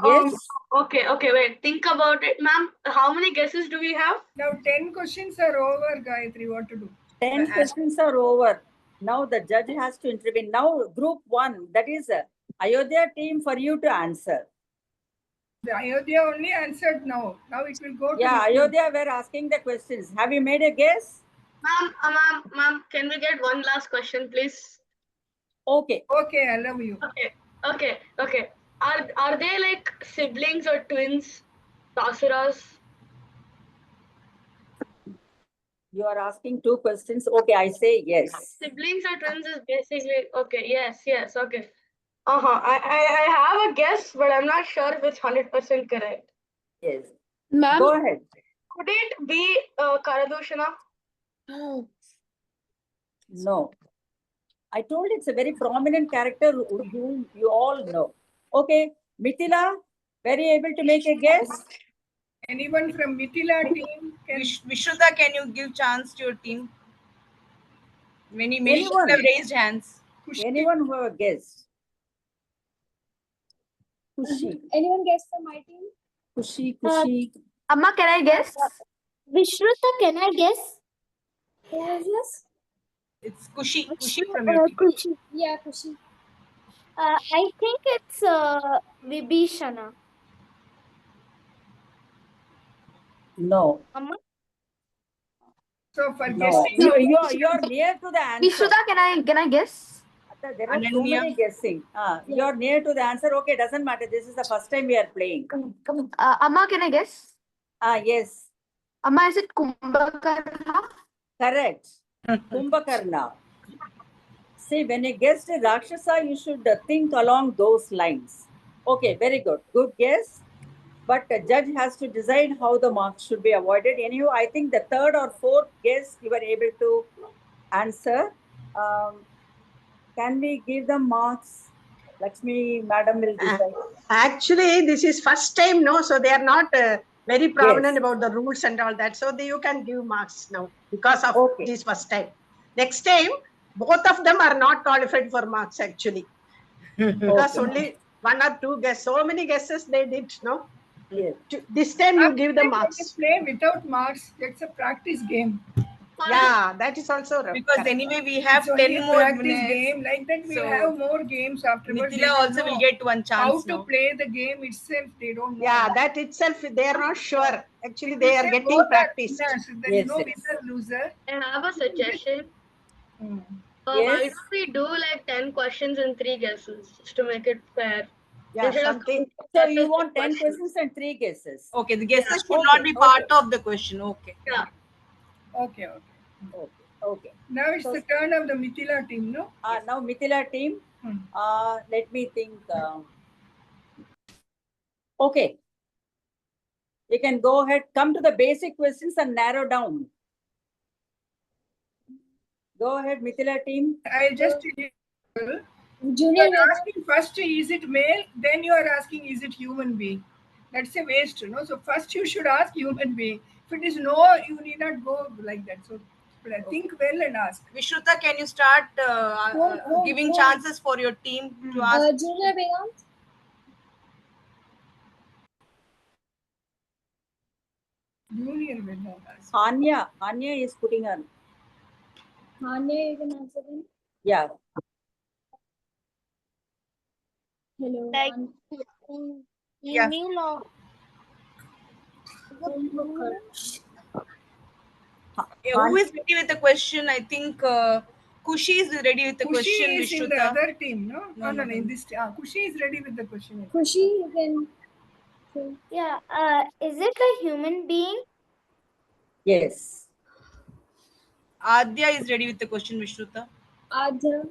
Yes. Okay, wait. Think about it, ma'am. How many guesses do we have? Now 10 questions are over, Gayatri. What to do? 10 questions are over. Now the judge has to intervene. Now group 1, that is Ayodhya team, for you to answer. The Ayodhya only answered now. Now it will go to Yeah, the team. Ayodhya were asking the questions. Have you made a guess? Ma'am, can we get one last question, please? Okay. Okay, I love you. Okay. Are they like siblings or twins? Tasuras? You are asking 2 questions. Okay, I say yes. Siblings or twins is basically okay. Yes. Okay. I have a guess, but I'm not sure if it's 100% correct. Yes. Ma'am? Go ahead. Could it be Karadushana? No. I told it's a very prominent character whom you all know. Okay, Mithila, were you able to make a guess? Anyone from Mithila team? Vishruta, can you give chance to your team? Many Anyone? people have raised hands. Anyone who have guessed? Kushi. Anyone guess from my team? Kushi. Amma, can I guess? Vishruta, can I guess? Yes. It's Kushi from your team. Kushi. Yeah, Kushi. I think it's Vibhishana. No. Amma? So for No. guessing, You are near to the answer. Vishruta, can I guess? There are so many guessing. You are near to the answer. Okay, doesn't matter. This is the first time we are playing. Amma, can I guess? Yes. Amma, is it Kumbhakarna? Correct. Kumbhakarna. See, when you guessed Rakshasa, you should think along those lines. Okay, very good. Good guess. But the judge has to decide how the marks should be avoided. Anyhow, I think the third or fourth guess you were able to answer. Can we give them marks? Lakshmi, madam will decide. Actually, this is first time, no? So they are not very prominent about the rules and all that. So you can give marks now because of this first time. Next time, both of them are not qualified for marks actually. Because only 1 or 2 guess. So many guesses they did, no? Yes. This time you give the marks. Just play without marks. It's a practice game. Yeah, that is also right. Because anyway, we have It's only 10 a more practice minutes. game. Like that, we'll So, have more games afterwards. Mithila also will get one chance how to now. play the game itself. They don't know. Yeah, that itself they are not sure. Actually, they are getting both are practice. winners, then you know winner loser. I have a suggestion. Yes. Why don't we do like 10 questions and 3 guesses just to make it fair? Yeah, something. So you want 10 questions and 3 guesses. Okay, the guesses should not be part of the question. Okay. Yeah. Okay. Okay. Now it's the turn of the Mithila team, no? Now Mithila team. Let me think. Okay. You can go ahead. Come to the basic questions and narrow down. Go ahead, Mithila team. I'll just tell you. Junior, you are asking first, is it male? Then you are asking, is it human being? That's a waste, you know. So first you should ask human being. If it is no, you need not go like that. So think well and ask. Vishruta, can you start giving chances for your team to ask? Junior Vedant? Junior Vedant. Anya is putting her. Anya, you can answer them. Yeah. Hello. Like, Yeah. Who is ready with the question? I think Kushi is ready with the question. Kushi is in the Vishruta. other team, no? No. In this Kushi is ready with the question. Kushi, you can. Yeah. Is it a human being? Yes. Adya is ready with the question, Vishruta. Adya.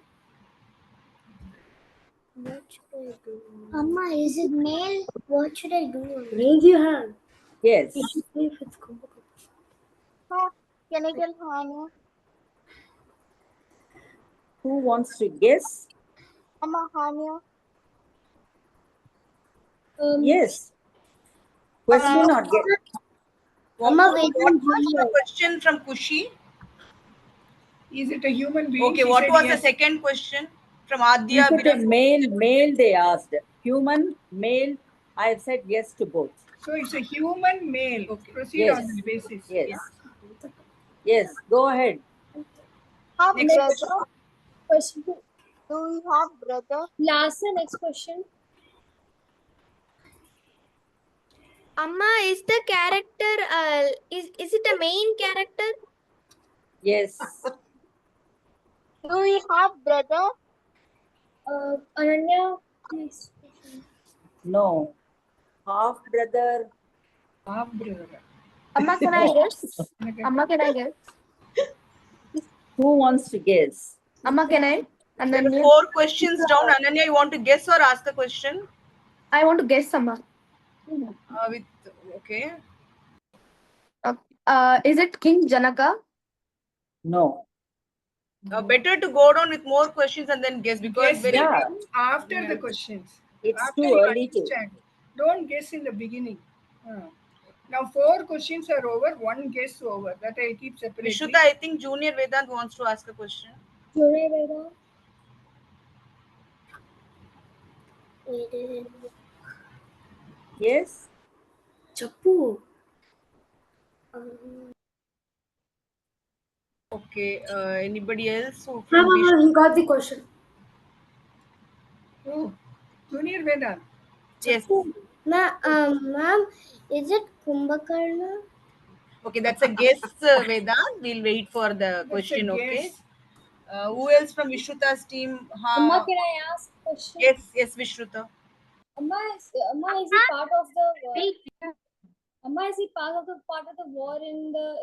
What should I do? Amma, is it male? What should I do? Raise your hand. Yes. If it's Can I tell Hanya? Who wants to guess? Amma, Hanya. Yes. Question or guess? What Amma, was the question from Kushi? Is it a human being? Okay, She what said was yes. the second question from Adya? Is it a male? Male, they asked. Human, male. I have said yes to both. So it's a human male. Okay. Proceed Yes. on this basis. Yes. Yes. Go ahead. Have Next brother? question? Do you have brother? Last next question. Amma, is the character is it a main character? Yes. Do you have brother? Ananya, next question. No. Half brother. Half brother. Amma, can I No. guess? Amma, can I guess? Who wants to guess? Amma, can I? There are 4 questions down. Ananya, you want to guess or ask the question? I want to guess, Amma. Okay. Is it King Janaka? No. Better to go down with more questions and then guess, because Guess Yeah. after the questions. It's After too you early to. understand. Don't guess in the beginning. Now 4 questions are over, 1 guess over. That I keep separating. Vishruta, I think Junior Vedant wants to ask a question. Junior Veda. Yes. Chappu. Okay. Anybody else? Who No, from he got the question. Oh, Junior Vedant. Yes. Ma'am, is it Kumbhakarna? Okay, that's a guess, Vedant. We'll wait for the question. Okay. Who else from Vishruta's team? Amma, can I ask a question? Yes, Vishruta. Amma, is he part of the Amma, is he part of the war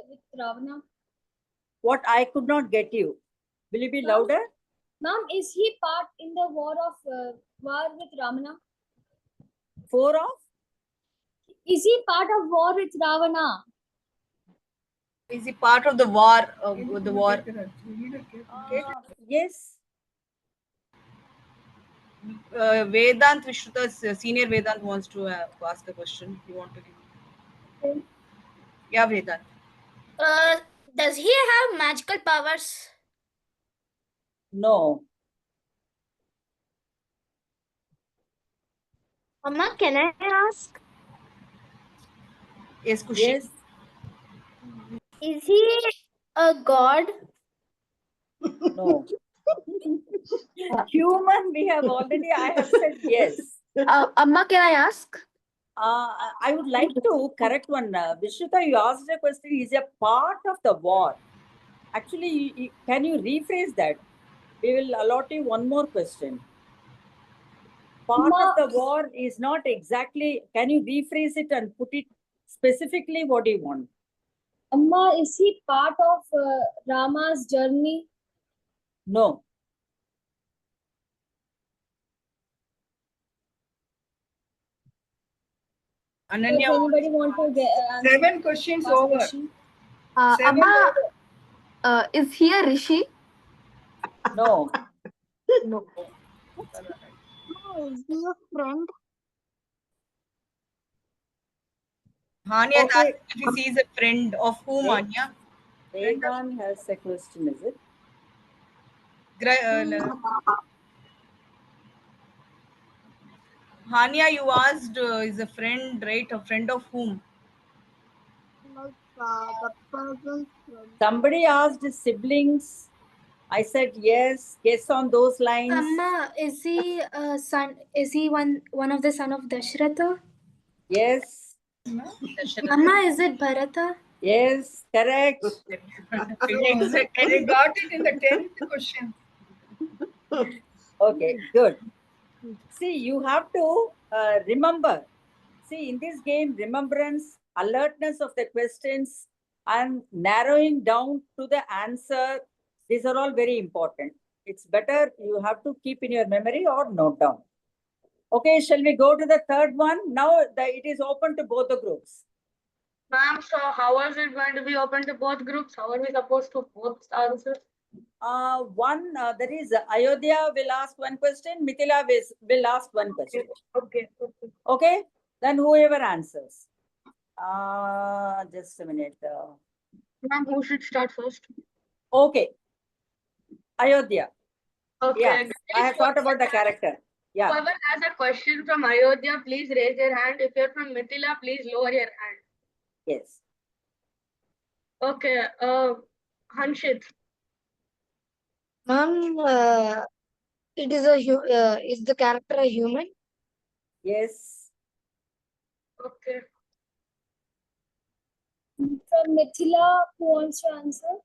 with Ravana? What? I could not get you. Will you be louder? Ma'am, is he part in the war with Ravana? 4 of? Is he part of war with Ravana? Is he part of the war? Yes. Vedant, Vishruta's senior Vedant wants to ask a question. You want to give? Okay. Yeah, Vedant. Does he have magical powers? No. Amma, can I ask? Yes, Kushi. Yes. Is he a god? No. Human, we have already, I have said yes. Amma, can I ask? I would like to correct one. Vishruta, you asked a question, is a part of the war. Actually, can you rephrase that? We will allot you one more question. Part of the war is not exactly, can you rephrase it and put it specifically what do you want? Amma, is he part of Rama's journey? No. Ananya, Does anybody want to get 7 questions over. Amma, is he a rishi? No. No. Is he a friend? Hania Okay. asked if he is a friend of whom, Hania? Vedant has a question, is it? Hania, you asked is a friend, right? A friend of whom? Like the person's friend. Somebody asked his siblings. I said yes. Guess on those lines. Amma, is he son? Is he one of the son of Dashratha? Yes. Amma, is it Bharata? Yes, correct. Exactly. They got it in the 10th question. Okay, good. See, you have to remember. See, in this game, remembrance, alertness of the questions, and narrowing down to the answer. These are all very important. It's better you have to keep in your memory or note down. Okay, shall we go to the third one? Now it is open to both the groups. Ma'am, so how is it going to be open to both groups? How are we supposed to both answer? That is Ayodhya will ask one question, Mithila will ask one question. Okay. Okay, then whoever answers. Just a minute. Ma'am, who should start first? Okay, Ayodhya. Okay. Yeah, guys, I have thought about the character. Yeah. Whoever has a question from Ayodhya, please raise your hand. If you're from Mithila, please lower your hand. Yes. Okay. Hanshit. Ma'am, is the character a human? Yes. Okay. From Mithila, who wants to answer?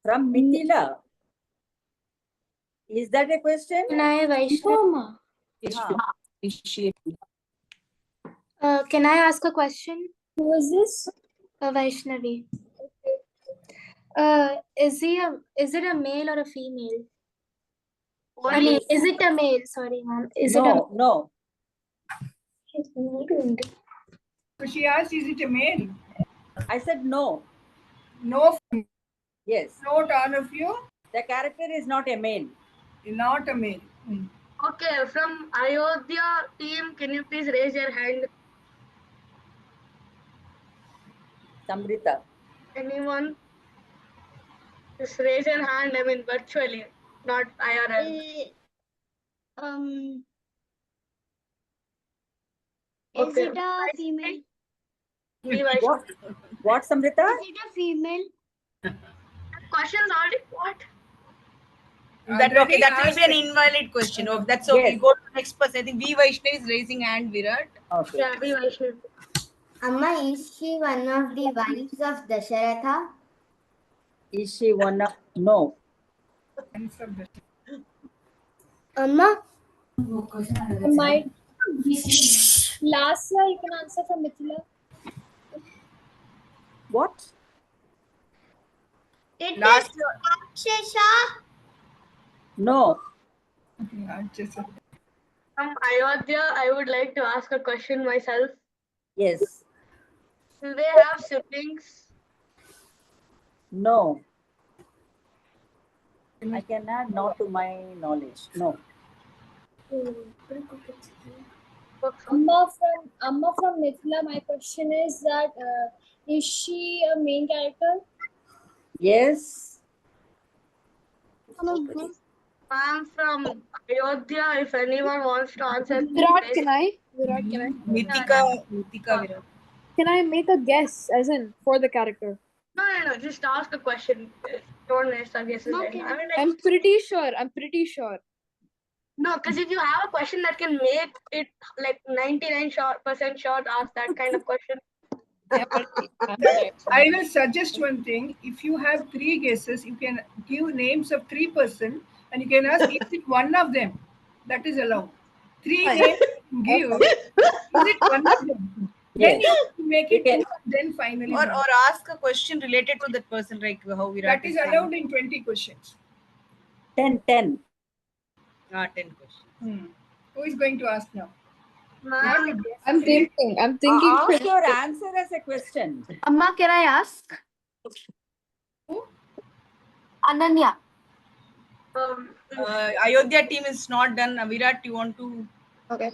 From Mithila. Is that a question? Can I, Vaishnav? Can I ask a question? Who is this? Vaishnavi. Is it a male or a female? I mean, is it a male? Sorry, ma'am. No. So she asked, is it a male? I said no. No. Yes. Note all of you. The character is not a male. Not a male. Okay, from Ayodhya team, can you please raise your hand? Samrita. Anyone? Just raise your hand, I mean virtually, not IRL. Is it a female? What, Samrita? Is it a female? Questions already what? That will be an invalid question. Oh, that's okay. Yes. Go to the next person. I think V Vaishnav is raising hand, Virat. Okay. Yeah, V Vaishnav. Amma, is she one of the wives of Dasharatha? Is she one of... No. Amma? My last year, you can answer from Mithila. What? It Last is Rakshasa. No. From Ayodhya, I would like to ask a question myself. Yes. Do they have siblings? No. I can add not to my knowledge. No. Amma from Mithila, my question is that is she a main character? Yes. Ma'am, from Ayodhya, if anyone wants to answer. Virat, can I? Mithika Virat. Can I make a guess, as in, for the character? No, just ask a question. Don't waste our guesses. Okay. I mean, I'm pretty sure. No, because if you have a question that can make it like 99% sure, ask that kind of question. I will suggest one thing. If you have 3 guesses, you can give names of 3 persons and you can ask, is it one of them? That is allowed. 3 names give. Is it one of them? Then you make it 2, then finally. Or ask a question related to that person, like how Virat That is allowed in 20 questions. 10. 10 questions. Who is going to ask now? I'm thinking. Ask your answer as a question. Amma, can I ask? Ananya. Ayodhya team is not done. Virat, you want to? Okay.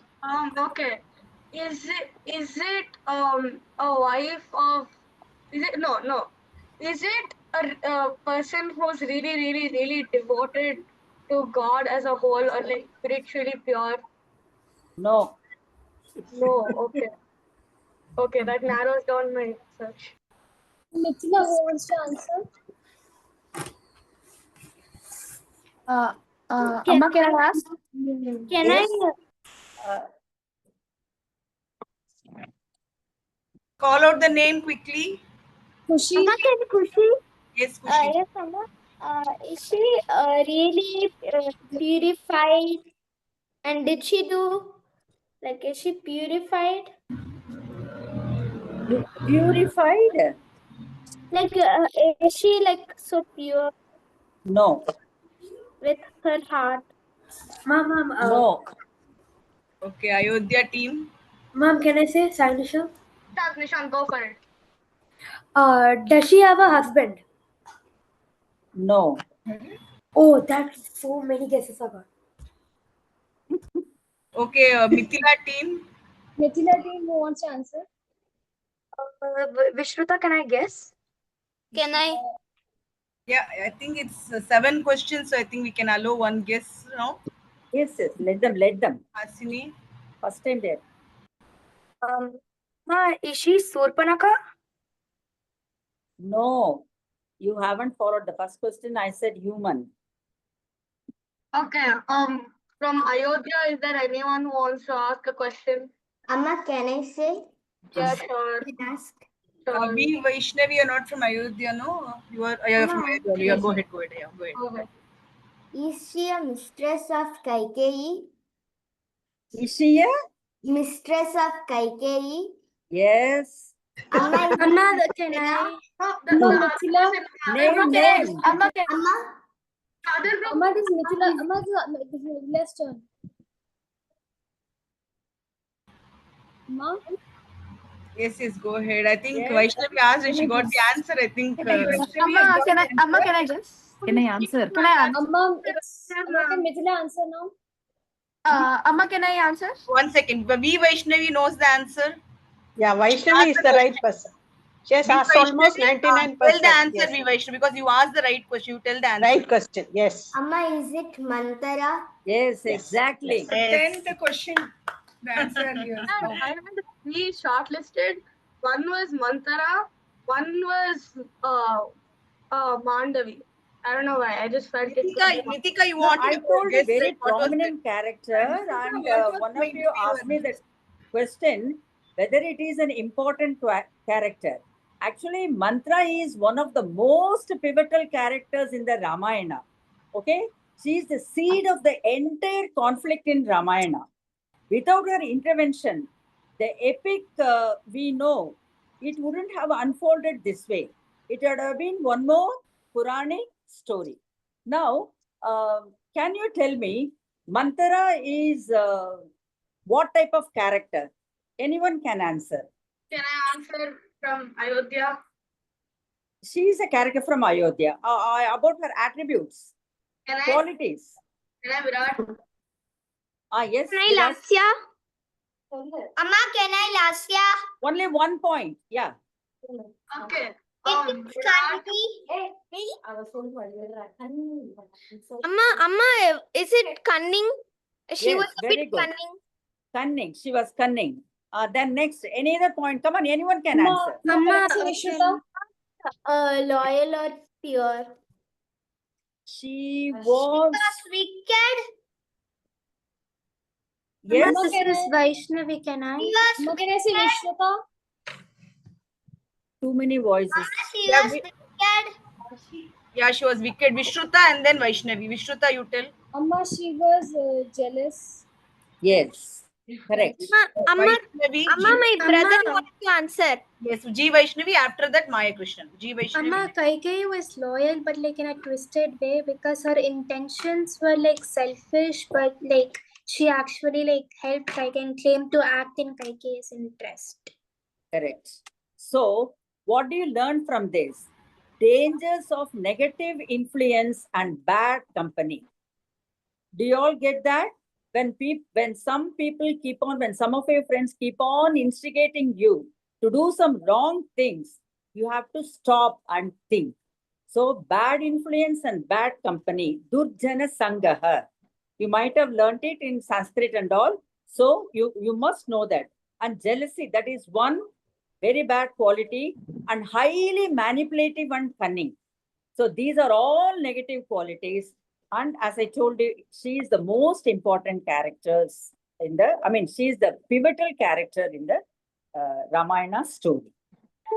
Okay. Is it a wife of? Is it no? Is it a person who's really devoted to God as a whole, or like spiritually pure? No. No. Okay. Okay, that narrows down my search. Mithila, who wants to answer? Amma, can I ask? Can I? Call out the name quickly. Khushi. Amma, can Khushi? Yes, Khushi. Yes, Amma. Is she really purified? And did she do, like, is she purified? Purified? Like, is she like so pure No. with her heart? Mom, No. Okay, Ayodhya team. Mom, can I say Sainisha? Nishan, go for it. Does she have a husband? No. Oh, that's so many guesses I got. Okay, Mithila team. Mithila team, who wants to answer? Vishruta, can I guess? Can I? Yeah, I think it's 7 questions, so I think we can allow one guess now. Yes, yes. Let them. Hasini. First time there. Ma, is she Surpanaka? No. You haven't followed the first question. I said human. Okay. From Ayodhya, is there anyone who wants to ask a question? Amma, can I say? Yeah, sure. Ask. We Vaishnavi, you're not from Ayodhya, no? You are from Ayodhya. Yeah, go ahead. Yeah, go ahead. Okay. Is she a mistress of Kaikeyi? Is she a? Mistress of Kaikeyi? Yes. Amma, Amma, can I? Mithila. Name. Amma, Amma, this Mithila. Amma, this is Mithila's turn. Amma? Yes, go ahead. I think Yes. Vaishnavi asked and she got the answer. I think. Amma, can I guess? Can I answer? Can I answer? Amma, can Mithila answer now? Amma, can I answer? 1 second. V Vaishnavi knows the answer. Yeah, Vaishnavi is the right person. She has V asked almost Vaishnavi, 99%. Tell the answer, Yes. V Vaishnavi, because you asked the right question. You tell the answer. Right question. Yes. Amma, is it Mantara? Yes, exactly. Then the question, the answer here. I had 3 shortlisted. One was Mantara. One was Mandavi. I don't know why. I just felt it. Nitika, you No, wanted I to told a guess very like what was prominent character, and what was one my of you asked me the question whether it is an important character. Actually, Mantra is one of the most pivotal characters in the Ramayana. Okay, she is the seed of the entire conflict in Ramayana. Without her intervention, the epic we know, it wouldn't have unfolded this way. It would have been one more Puranic story. Now, can you tell me, Mantara is what type of character? Anyone can answer. Can I answer from Ayodhya? She is a character from Ayodhya. About her attributes, qualities. Can I Virat? Yes. Can I Lasya? Amma, can I Lasya? Only 1 point. Yeah. Okay. Amma, is it cunning? She Yes, was a very bit good. cunning. Cunning. She was cunning. Then next, any other point? Come on, anyone can answer. Amma, Loyal or pure? She was. Wicked? Yes. This is Vaishnavi, can I? Amma, can I say Vishruta? Too many voices. She was wicked. Yeah, she was wicked. Vishruta and then Vaishnavi. Vishruta, you tell. Amma, she was jealous. Yes. Correct. Amma, Vaishnavi, my brother wants to answer. Yes, G Vaishnavi. After that, Maya Krishnan. G Vaishnavi. Amma, Kaikeyi was loyal, but like in a twisted way because her intentions were like selfish, but like she actually like helped Kaikeyi and claimed to act in Kaikeyi's interest. Correct. So, what do you learn from this? Dangers of negative influence and bad company. Do you all get that? When some people when some of your friends keep on instigating you to do some wrong things, you have to stop and think. So, bad influence and bad company, durjana sangaha. You might have learnt it in Sanskrit and all. So, you must know that. And jealousy, that is one very bad quality, and highly manipulative and cunning. So, these are all negative qualities. And as I told you, she is the most important characters in she is the pivotal character in the Ramayana story.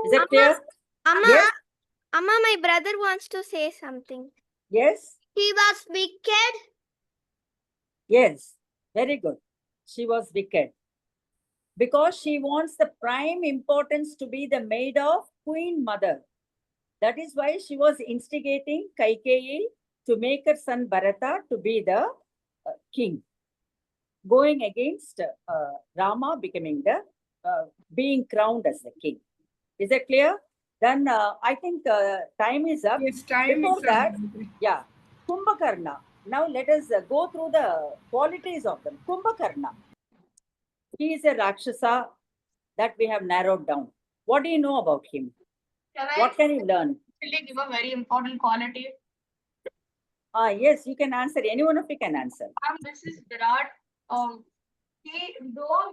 Is it clear? Yes? Amma, my brother wants to say something. Yes? He was wicked. Yes. Very good. She was wicked. because she wants the prime importance to be the maid of Queen Mother. That is why she was instigating Kaikeyi to make her son Bharata to be the king, going against Rama becoming the being crowned as the king. Is that clear? Then I think time is up. Yes, time Before is that, up. yeah, Kumbhakarna. Now let us go through the qualities of them. Kumbhakarna. He is a Rakshasa that we have narrowed down. What do you know about him? What can you learn? Really give a very important quality. Yes, you can answer. Any one of you can answer. This is Virat. Though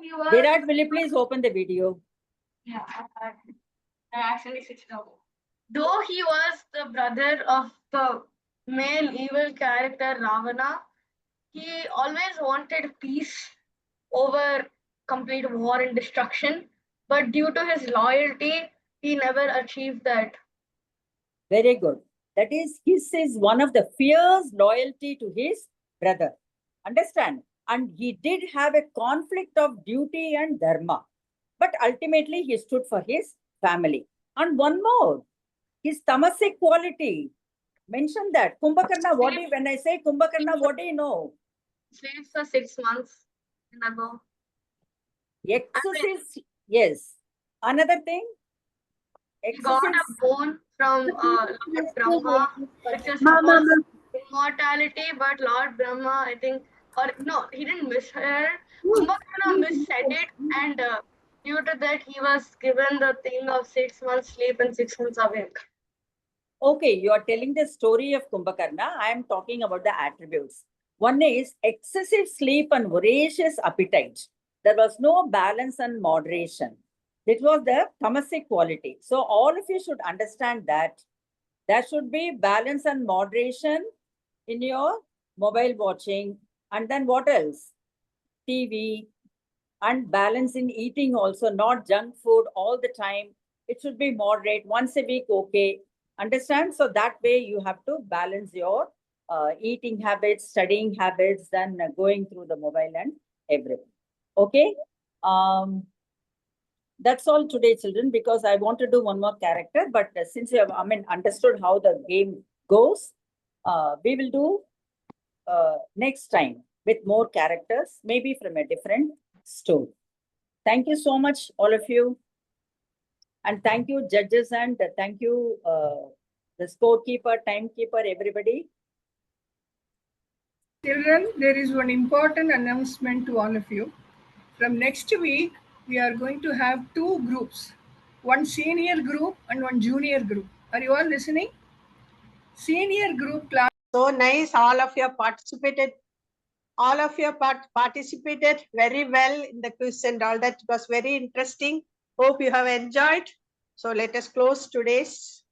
he was. Virat, will you please open the video? Yeah, I actually switched off. Though he was the brother of the male evil character Ravana, he always wanted peace over complete war and destruction. But due to his loyalty, he never achieved that. Very good. That is, his is one of the fierce loyalty to his brother. Understand? And he did have a conflict of duty and dharma. But ultimately, he stood for his family. And one more, his tamasic quality. Mention that. Kumbhakarna, what do you, when I say Kumbhakarna, what do you know? Slaves for 6 months in ago. Excessive, yes. Another thing? He got a bone from Lord Brahma, which is immortality, but Lord Brahma, I think, or no, he didn't misheard. Kumbhakarna missaid it, and due to that, he was given the thing of 6 months sleep and 6 months awake. Okay, you are telling the story of Kumbhakarna. I am talking about the attributes. One is excessive sleep and voracious appetite. There was no balance and moderation. It was the tamasic quality. So all of you should understand that there should be balance and moderation in your mobile watching. And then what else? TV, and balance in eating also, not junk food all the time. It should be moderate, once a week, okay. Understand? So that way you have to balance your eating habits, studying habits, then going through the mobile and everything. Okay? That's all today, children, because I want to do one more character. But since you have, understood how the game goes, we will do next time with more characters, maybe from a different story. Thank you so much, all of you. And thank you, judges, and thank you, the scorekeeper, timekeeper, everybody. Children, there is one important announcement to all of you. From next week, we are going to have two groups, one senior group and one junior group. Are you all listening? Senior group class. So nice. All of you participated. All of you participated very well in the quiz and all that. It was very interesting. Hope you have enjoyed. So let us close today's.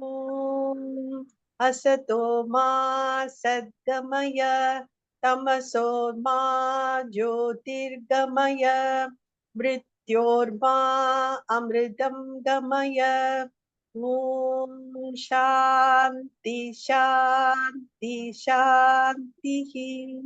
Om Asato Ma Sadgamaya Tamaso Ma Jyotirgamaya Mrityorma Amritam Gamaya. Om Shanti Shanti Shanti.